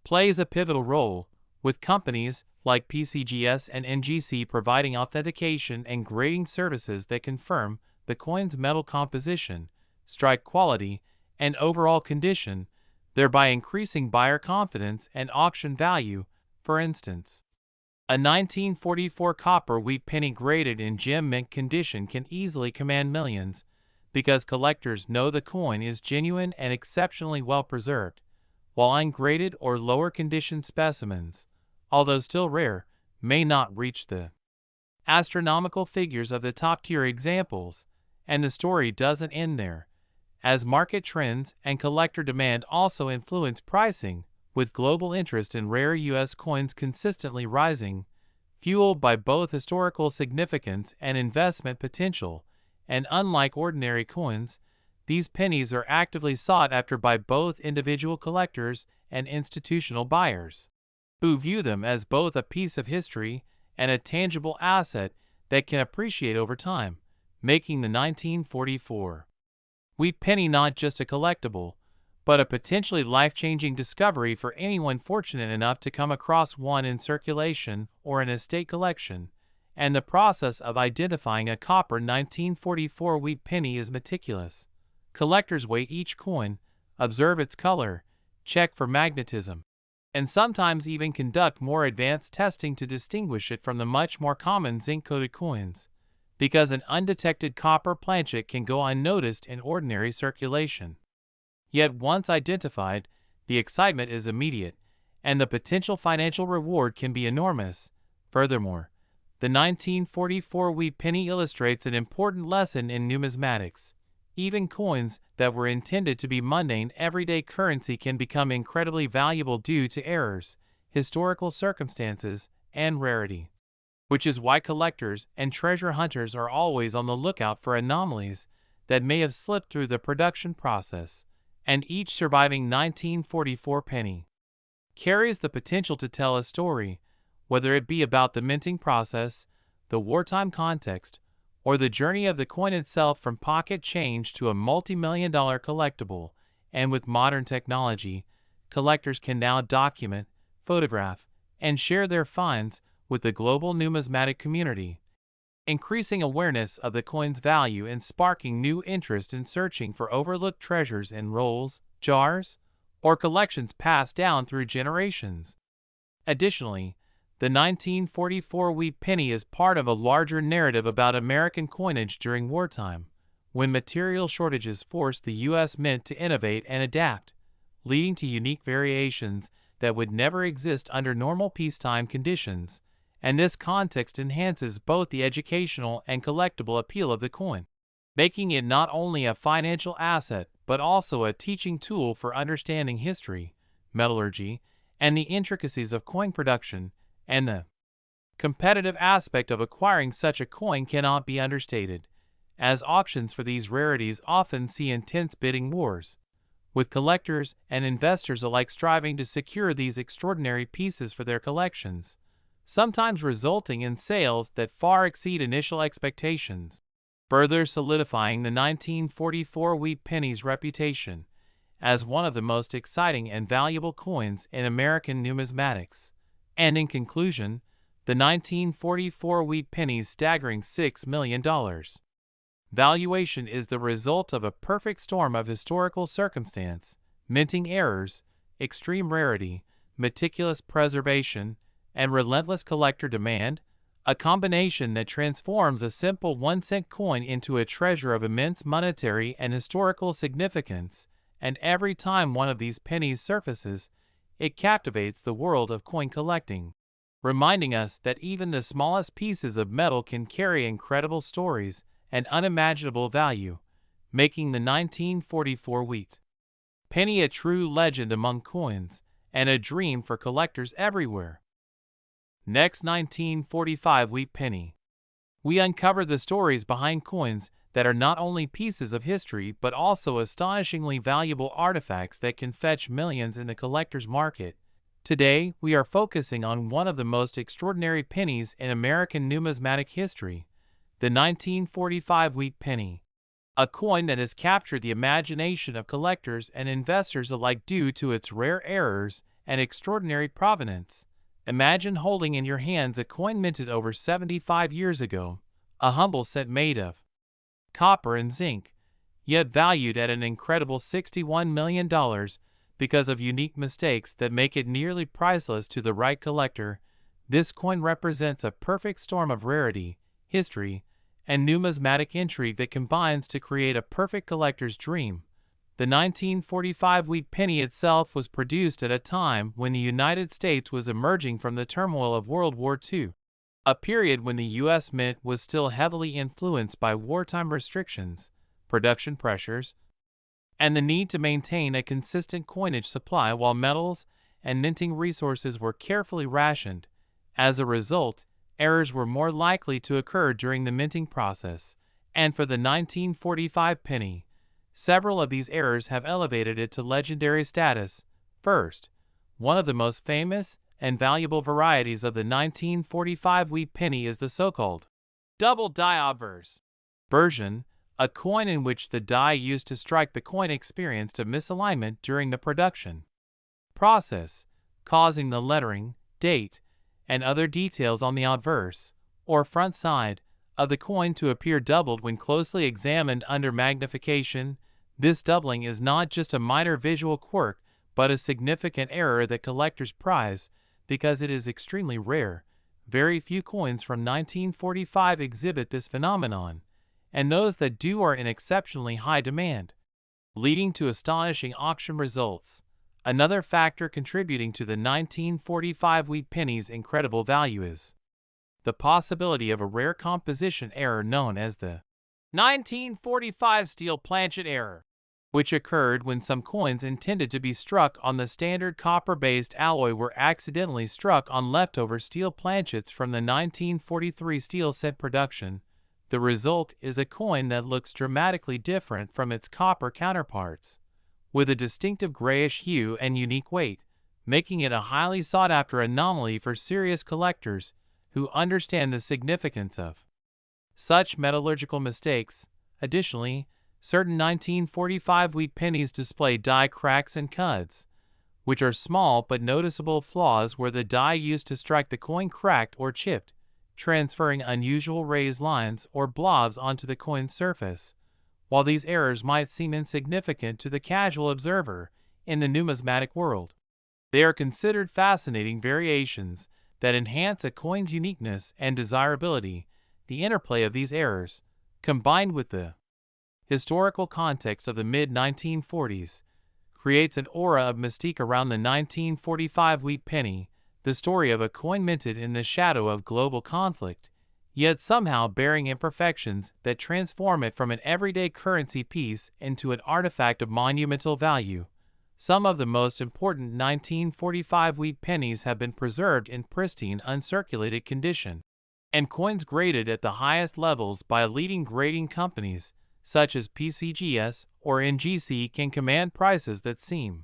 plays a pivotal role, with companies like PCGS and NGC providing authentication and grading services that confirm the coin's metal composition, strike quality, and overall condition, thereby increasing buyer confidence and auction value. For instance, a 1944 copper wheat penny graded in gem mint condition can easily command millions, because collectors know the coin is genuine and exceptionally well preserved, while ungraded or lower condition specimens, although still rare, may not reach the astronomical figures of the top-tier examples. And the story doesn't end there, as market trends and collector demand also influence pricing. with global interest in rare U.S. coins consistently rising, fueled by both historical significance and investment potential. And unlike ordinary coins, these pennies are actively sought after by both individual collectors and institutional buyers, who view them as both a piece of history and a tangible asset that can appreciate over time, making the 1944 wheat penny not just a collectible, but a potentially life-changing discovery for anyone fortunate enough to come across one in circulation or an estate collection. And the process of identifying a copper 1944 wheat penny is meticulous. Collectors weigh each coin, observe its color, check for magnetism, and sometimes even conduct more advanced testing to distinguish it from the much more common zinc-coated coins, because an undetected copper planchet can go unnoticed in ordinary circulation. Yet once identified, the excitement is immediate, and the potential financial reward can be enormous. Furthermore, the 1944 wheat penny illustrates an important lesson in numismatics. Even coins that were intended to be mundane everyday currency can become incredibly valuable due to errors, historical circumstances, and rarity. Which is why collectors and treasure hunters are always on the lookout for anomalies that may have slipped through the production process. And each surviving 1944 penny carries the potential to tell a story, whether it be about the minting process, the wartime context, or the journey of the coin itself from pocket change to a multi-million-dollar collectible. And with modern technology, collectors can now document, photograph, and share their finds with the global numismatic community, increasing awareness of the coin's value and sparking new interest in searching for overlooked treasures in rolls, jars, or collections passed down through generations. Additionally, the 1944 wheat penny is part of a larger narrative about American coinage during wartime, when material shortages forced the U.S. Mint to innovate and adapt, leading to unique variations that would never exist under normal peacetime conditions. And this context enhances both the educational and collectible appeal of the coin, making it not only a financial asset but also a teaching tool for understanding history, metallurgy, and the intricacies of coin production. And the competitive aspect of acquiring such a coin cannot be understated, as auctions for these rarities often see intense bidding wars, with collectors and investors alike striving to secure these extraordinary pieces for their collections, sometimes resulting in sales that far exceed initial expectations, further solidifying the 1944 wheat penny's reputation as one of the most exciting and valuable coins in American numismatics. And in conclusion, the 1944 wheat penny's staggering $6 million valuation is the result of a perfect storm of historical circumstance, minting errors, extreme rarity, meticulous preservation, and relentless collector demand, a combination that transforms a simple 1-cent coin into a treasure of immense monetary and historical significance. And every time one of these pennies surfaces, it captivates the world of coin collecting, reminding us that even the smallest pieces of metal can carry incredible stories and unimaginable value, making the 1944 wheat penny a true legend among coins and a dream for collectors everywhere. Next, 1945 wheat penny. We uncover the stories behind coins that are not only pieces of history but also astonishingly valuable artifacts that can fetch millions in the collector's market. Today, we are focusing on one of the most extraordinary pennies in American numismatic history, the 1945 wheat penny, a coin that has captured the imagination of collectors and investors alike due to its rare errors and extraordinary provenance. Imagine holding in your hands a coin minted over 75 years ago, a humble set made of copper and zinc, yet valued at an incredible $61 million because of unique mistakes that make it nearly priceless to the right collector. This coin represents a perfect storm of rarity, history, and numismatic intrigue that combines to create a perfect collector's dream. The 1945 wheat penny itself was produced at a time when the United States was emerging from the turmoil of World War II, a period when the U.S. Mint was still heavily influenced by wartime restrictions, production pressures, and the need to maintain a consistent coinage supply while metals and minting resources were carefully rationed. As a result, errors were more likely to occur during the minting process, and for the 1945 penny, several of these errors have elevated it to legendary status. First, one of the most famous and valuable varieties of the 1945 wheat penny is the so-called double die obverse version, a coin in which the die used to strike the coin experienced a misalignment during the production process, causing the lettering, date, and other details on the obverse, or front side, of the coin to appear doubled when closely examined under magnification. This doubling is not just a minor visual quirk, but a significant error that collectors prize because it is extremely rare. Very few coins from 1945 exhibit this phenomenon, and those that do are in exceptionally high demand, leading to astonishing auction results. Another factor contributing to the 1945 wheat penny's incredible value is the possibility of a rare composition error known as the 1945 steel planchet error, which occurred when some coins intended to be struck on the standard copper-based alloy were accidentally struck on leftover steel planchets from the 1943 steel set production. The result is a coin that looks dramatically different from its copper counterparts, with a distinctive grayish hue and unique weight, making it a highly sought-after anomaly for serious collectors who understand the significance of such metallurgical mistakes. Additionally, certain 1945 wheat pennies display die cracks and cuts, which are small but noticeable flaws where the die used to strike the coin cracked or chipped, transferring unusual raised lines or blobs onto the coin's surface. While these errors might seem insignificant to the casual observer in the numismatic world, they are considered fascinating variations that enhance a coin's uniqueness and desirability. The interplay of these errors, combined with the historical context of the mid-1940s, creates an aura of mystique around the 1945 wheat penny, the story of a coin minted in the shadow of global conflict, yet somehow bearing imperfections that transform it from an everyday currency piece into an artifact of monumental value. Some of the most important 1945 wheat pennies have been preserved in pristine, uncirculated condition, and coins graded at the highest levels by leading grading companies, such as PCGS or NGC, can command prices that seem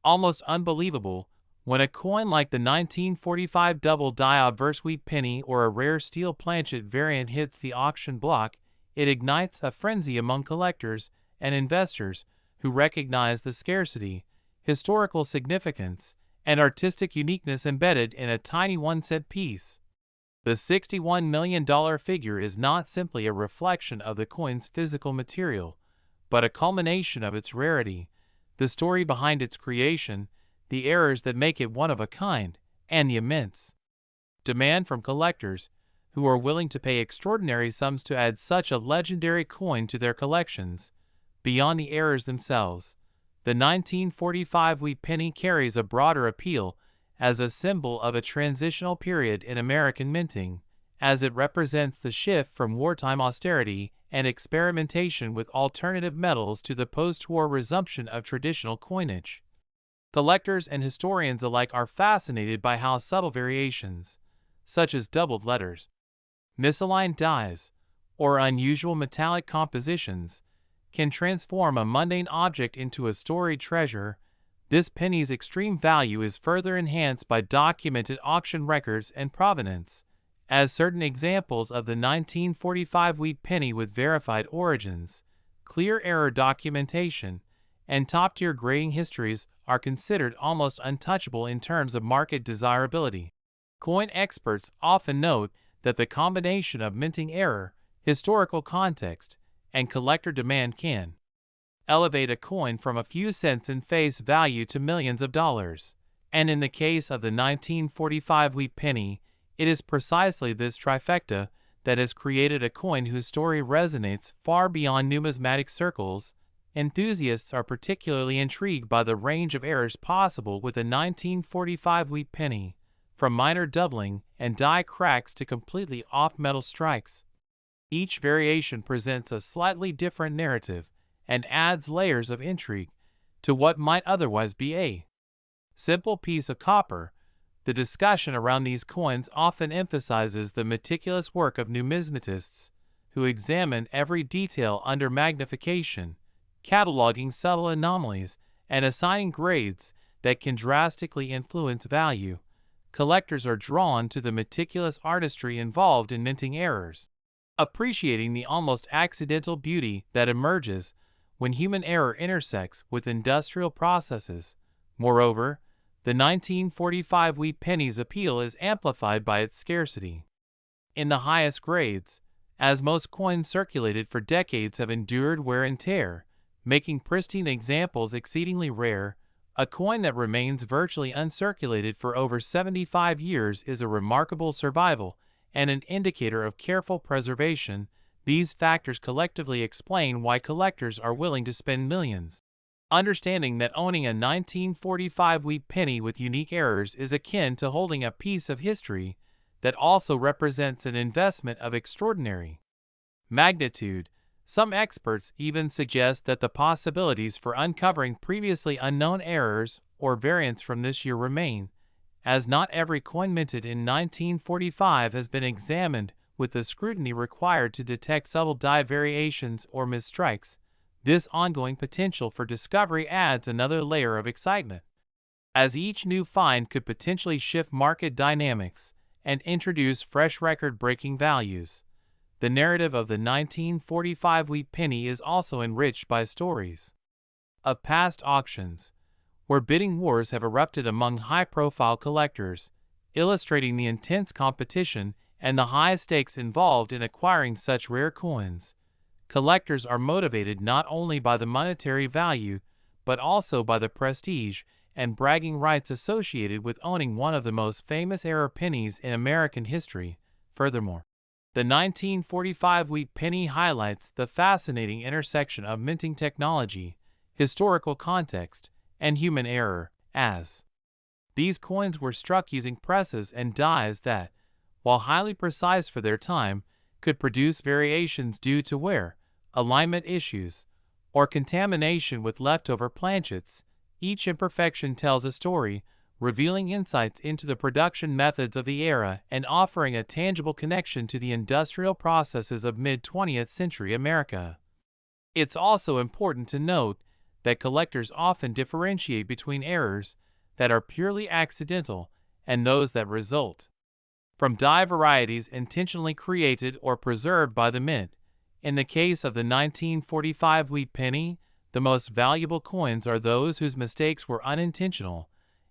almost unbelievable. When a coin like the 1945 double die obverse wheat penny or a rare steel planchet variant hits the auction block, it ignites a frenzy among collectors and investors who recognize the scarcity, historical significance, and artistic uniqueness embedded in a tiny one-cent piece. The $61 million figure is not simply a reflection of the coin's physical material, but a culmination of its rarity, the story behind its creation, the errors that make it one of a kind, and the immense demand from collectors who are willing to pay extraordinary sums to add such a legendary coin to their collections. Beyond the errors themselves, the 1945 wheat penny carries a broader appeal as a symbol of a transitional period in American minting, as it represents the shift from wartime austerity and experimentation with alternative metals to the post-war resumption of traditional coinage. Collectors and historians alike are fascinated by how subtle variations, such as doubled letters, misaligned dies, or unusual metallic compositions, can transform a mundane object into a storied treasure. This penny's extreme value is further enhanced by documented auction records and provenance, as certain examples of the 1945 wheat penny with verified origins, clear error documentation, and top-tier grading histories are considered almost untouchable in terms of market desirability. Coin experts often note that the combination of minting error, historical context, and collector demand can elevate a coin from a few cents in face value to millions of dollars. And in the case of the 1945 wheat penny, it is precisely this trifecta that has created a coin whose story resonates far beyond numismatic circles. Enthusiasts are particularly intrigued by the range of errors possible with the 1945 wheat penny, from minor doubling and die cracks to completely off-metal strikes. Each variation presents a slightly different narrative and adds layers of intrigue to what might otherwise be a simple piece of copper. The discussion around these coins often emphasizes the meticulous work of numismatists, who examine every detail under magnification, cataloging subtle anomalies, and assigning grades that can drastically influence value. Collectors are drawn to the meticulous artistry involved in minting errors, appreciating the almost accidental beauty that emerges when human error intersects with industrial processes. Moreover, the 1945 wheat penny's appeal is amplified by its scarcity. In the highest grades, as most coins circulated for decades have endured wear and tear, making pristine examples exceedingly rare, a coin that remains virtually uncirculated for over 75 years is a remarkable survival and an indicator of careful preservation. These factors collectively explain why collectors are willing to spend millions. Understanding that owning a 1945 wheat penny with unique errors is akin to holding a piece of history that also represents an investment of extraordinary magnitude. Some experts even suggest that the possibilities for uncovering previously unknown errors or variants from this year remain, as not every coin minted in 1945 has been examined with the scrutiny required to detect subtle die variations or misstrikes. This ongoing potential for discovery adds another layer of excitement, as each new find could potentially shift market dynamics and introduce fresh record-breaking values. The narrative of the 1945 wheat penny is also enriched by stories of past auctions, where bidding wars have erupted among high-profile collectors, illustrating the intense competition and the high stakes involved in acquiring such rare coins. Collectors are motivated not only by the monetary value, but also by the prestige and bragging rights associated with owning one of the most famous era pennies in American history. Furthermore, the 1945 wheat penny highlights the fascinating intersection of minting technology, historical context, and human error, as these coins were struck using presses and dies that, while highly precise for their time, could produce variations due to wear, alignment issues, or contamination with leftover planchets. Each imperfection tells a story, revealing insights into the production methods of the era and offering a tangible connection to the industrial processes of mid-20th century America. It's also important to note that collectors often differentiate between errors that are purely accidental and those that result from die varieties intentionally created or preserved by the mint. In the case of the 1945 wheat penny, the most valuable coins are those whose mistakes were unintentional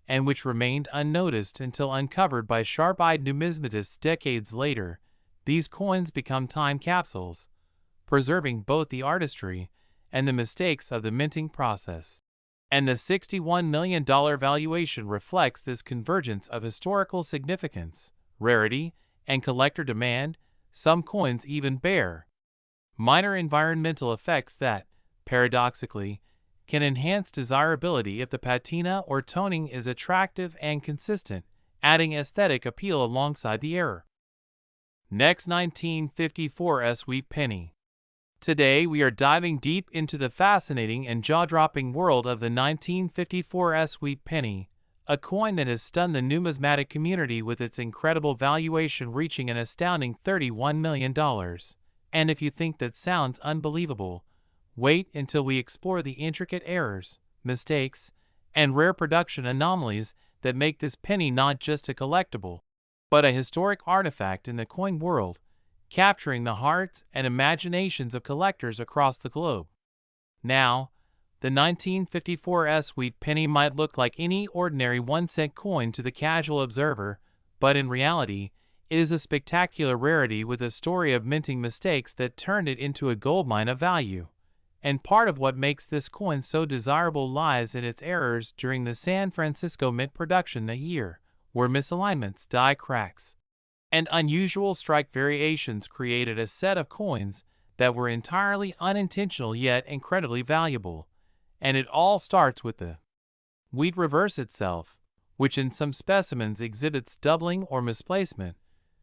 and which remained unnoticed until uncovered by sharp-eyed numismatists decades later. These coins become time capsules, preserving both the artistry and the mistakes of the minting process. And the $61 million valuation reflects this convergence of historical significance, rarity, and collector demand. Some coins even bear minor environmental effects that, paradoxically, can enhance desirability if the patina or toning is attractive and consistent, adding aesthetic appeal alongside the error. Next, 1954 wheat penny. Today we are diving deep into the fascinating and jaw-dropping world of the 1954 wheat penny, a coin that has stunned the numismatic community with its incredible valuation reaching an astounding $31 million. And if you think that sounds unbelievable, wait until we explore the intricate errors, mistakes, and rare production anomalies that make this penny not just a collectible, but a historic artifact in the coin world, capturing the hearts and imaginations of collectors across the globe. Now, the 1954 wheat penny might look like any ordinary 1-cent coin to the casual observer, but in reality, it is a spectacular rarity with a story of minting mistakes that turned it into a goldmine of value. And part of what makes this coin so desirable lies in its errors during the San Francisco mint production that year, where misalignments, die cracks, and unusual strike variations created a set of coins that were entirely unintentional yet incredibly valuable. And it all starts with the wheat reverse itself, which in some specimens exhibits doubling or misplacement,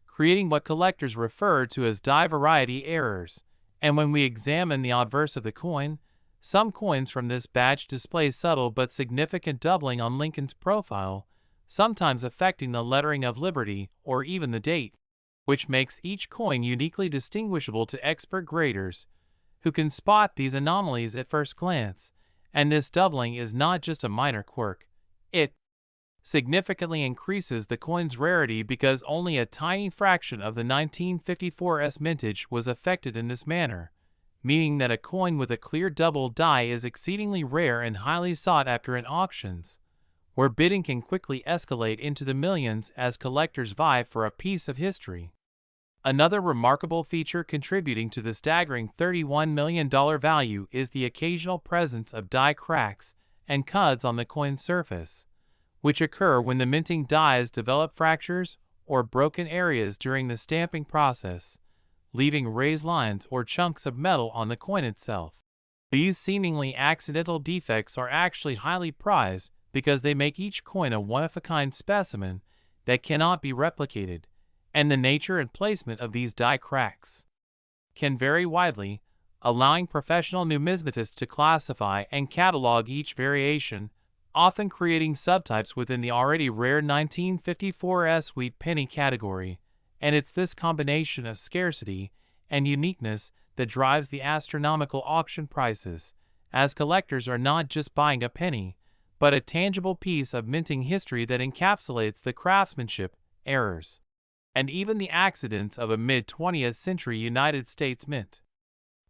creating what collectors refer to as die variety errors. And when we examine the obverse of the coin, Some coins from this batch display subtle but significant doubling on Lincoln's profile, sometimes affecting the lettering of Liberty or even the date, which makes each coin uniquely distinguishable to expert graders, who can spot these anomalies at first glance. And this doubling is not just a minor quirk. It significantly increases the coin's rarity because only a tiny fraction of the 1954's mintage was affected in this manner, meaning that a coin with a clear double die is exceedingly rare and highly sought after in auctions, where bidding can quickly escalate into the millions as collectors vie for a piece of history. Another remarkable feature contributing to the staggering $31 million value is the occasional presence of die cracks and cuts on the coin's surface, which occur when the minting dies develop fractures or broken areas during the stamping process, leaving raised lines or chunks of metal on the coin itself. These seemingly accidental defects are actually highly prized because they make each coin a one-of-a-kind specimen that cannot be replicated, and the nature and placement of these die cracks can vary widely, allowing professional numismatists to classify and catalog each variation, often creating subtypes within the already rare 1954's wheat penny category. And it's this combination of scarcity and uniqueness that drives the astronomical auction prices, as collectors are not just buying a penny, but a tangible piece of minting history that encapsulates the craftsmanship, errors, and even the accidents of a mid-20th century United States mint.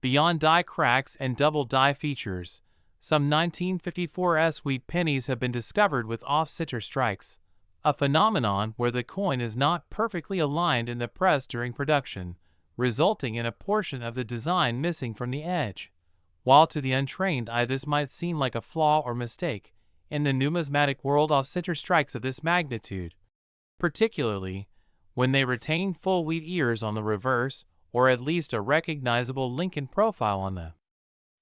Beyond die cracks and double die features, some 1954's wheat pennies have been discovered with off-center strikes, a phenomenon where the coin is not perfectly aligned in the press during production, resulting in a portion of the design missing from the edge. While to the untrained eye this might seem like a flaw or mistake, in the numismatic world off-center strikes of this magnitude, particularly when they retain full wheat ears on the reverse or at least a recognizable Lincoln profile on the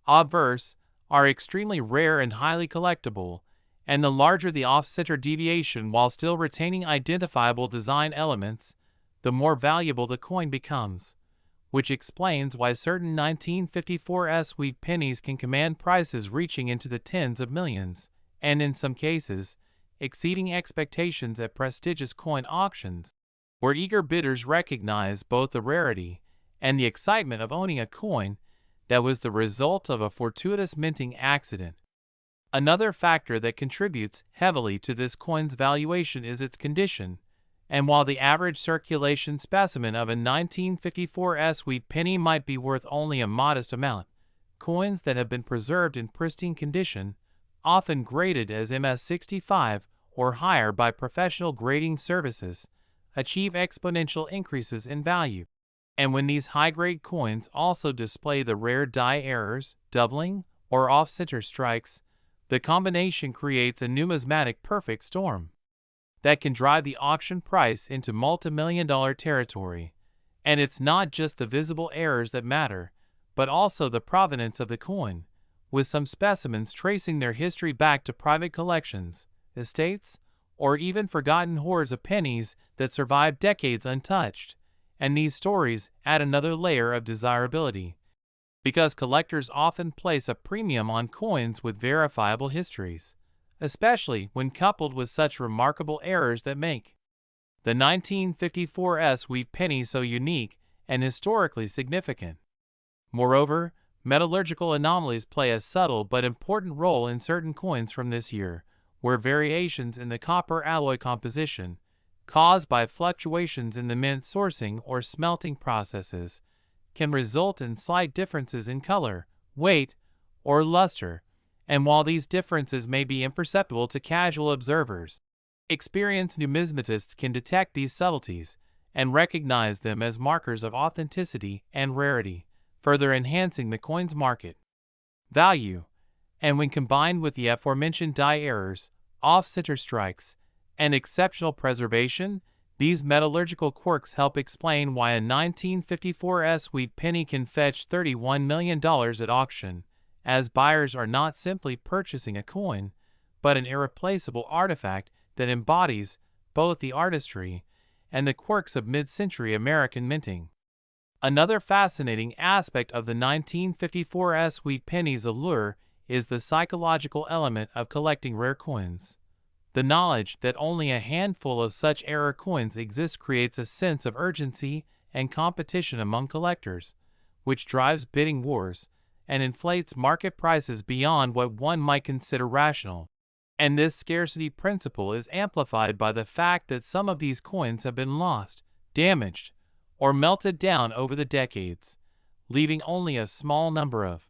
obverse, are extremely rare and highly collectible, and the larger the off-center deviation while still retaining identifiable design elements, the more valuable the coin becomes, which explains why certain 1954's wheat pennies can command prices reaching into the tens of millions, and in some cases, exceeding expectations at prestigious coin auctions, where eager bidders recognize both the rarity and the excitement of owning a coin that was the result of a fortuitous minting accident. Another factor that contributes heavily to this coin's valuation is its condition, and while the average circulation specimen of a 1954's wheat penny might be worth only a modest amount, coins that have been preserved in pristine condition, often graded as MS65 or higher by professional grading services, achieve exponential increases in value. And when these high-grade coins also display the rare die errors, doubling, or off-center strikes, the combination creates a numismatic perfect storm that can drive the auction price into multi-million-dollar territory. And it's not just the visible errors that matter, but also the provenance of the coin, with some specimens tracing their history back to private collections, estates, or even forgotten hoards of pennies that survived decades untouched. And these stories add another layer of desirability, because collectors often place a premium on coins with verifiable histories, especially when coupled with such remarkable errors that make the 1954's wheat penny so unique and historically significant. Moreover, metallurgical anomalies play a subtle but important role in certain coins from this year, where variations in the copper alloy composition, caused by fluctuations in the mint sourcing or smelting processes, can result in slight differences in color, weight, or luster, and while these differences may be imperceptible to casual observers, experienced numismatists can detect these subtleties and recognize them as markers of authenticity and rarity, further enhancing the coin's market value. And when combined with the aforementioned die errors, off-center strikes, and exceptional preservation, these metallurgical quirks help explain why a 1954's wheat penny can fetch $31 million at auction, as buyers are not simply purchasing a coin, but an irreplaceable artifact that embodies both the artistry and the quirks of mid-century American minting. Another fascinating aspect of the 1954 sweet pennies allure is the psychological element of collecting rare coins. The knowledge that only a handful of such rare coins exist creates a sense of urgency and competition among collectors, which drives bidding wars and inflates market prices beyond what one might consider rational. And this scarcity principle is amplified by the fact that some of these coins have been lost, damaged, or melted down over the decades, leaving only a small number of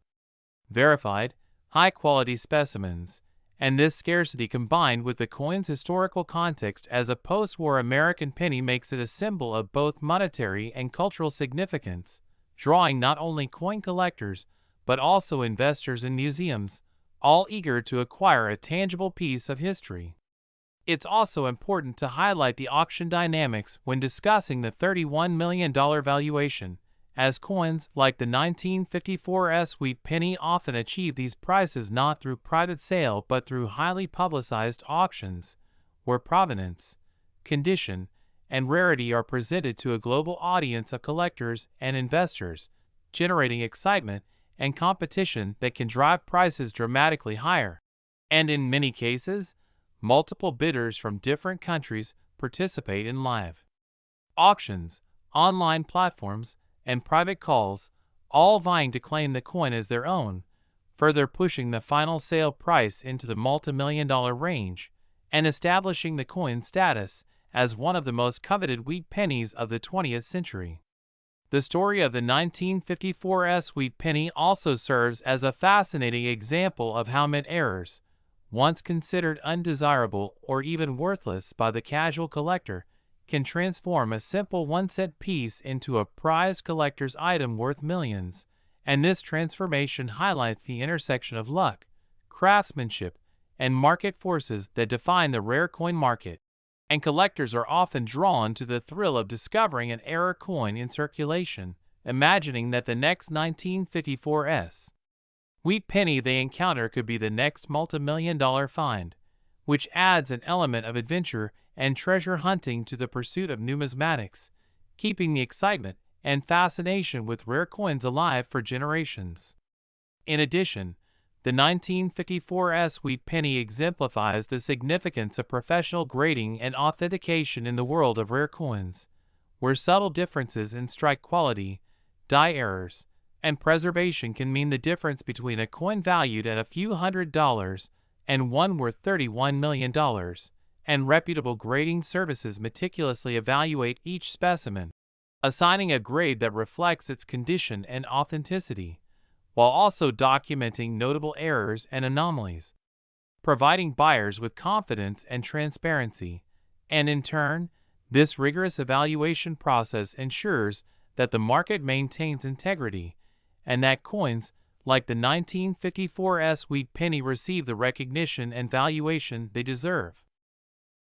verified, high-quality specimens. And this scarcity combined with the coin's historical context as a post-war American penny makes it a symbol of both monetary and cultural significance, drawing not only coin collectors but also investors and museums, all eager to acquire a tangible piece of history. It's also important to highlight the auction dynamics when discussing the $31 million valuation, as coins like the 1954 sweet penny often achieve these prices not through private sale but through highly publicized auctions, where provenance, condition, and rarity are presented to a global audience of collectors and investors, generating excitement and competition that can drive prices dramatically higher. And in many cases, multiple bidders from different countries participate in live auctions, online platforms, and private calls, all vying to claim the coin as their own, further pushing the final sale price into the multi-million-dollar range and establishing the coin's status as one of the most coveted wheat pennies of the 20th century. The story of the 1954 sweet penny also serves as a fascinating example of how mint errors, once considered undesirable or even worthless by the casual collector, can transform a simple 1-cent piece into a prized collector's item worth millions, and this transformation highlights the intersection of luck, craftsmanship, and market forces that define the rare coin market. And collectors are often drawn to the thrill of discovering an rare coin in circulation, imagining that the next 1954 wheat penny they encounter could be the next multi-million-dollar find, which adds an element of adventure and treasure hunting to the pursuit of numismatics, keeping the excitement and fascination with rare coins alive for generations. In addition, the 1954 sweet penny exemplifies the significance of professional grading and authentication in the world of rare coins, where subtle differences in strike quality, die errors, and preservation can mean the difference between a coin valued at a few $100s and one worth $31 million, and reputable grading services meticulously evaluate each specimen, assigning a grade that reflects its condition and authenticity, while also documenting notable errors and anomalies, providing buyers with confidence and transparency. And in turn, this rigorous evaluation process ensures that the market maintains integrity and that coins like the 1954 sweet penny receive the recognition and valuation they deserve.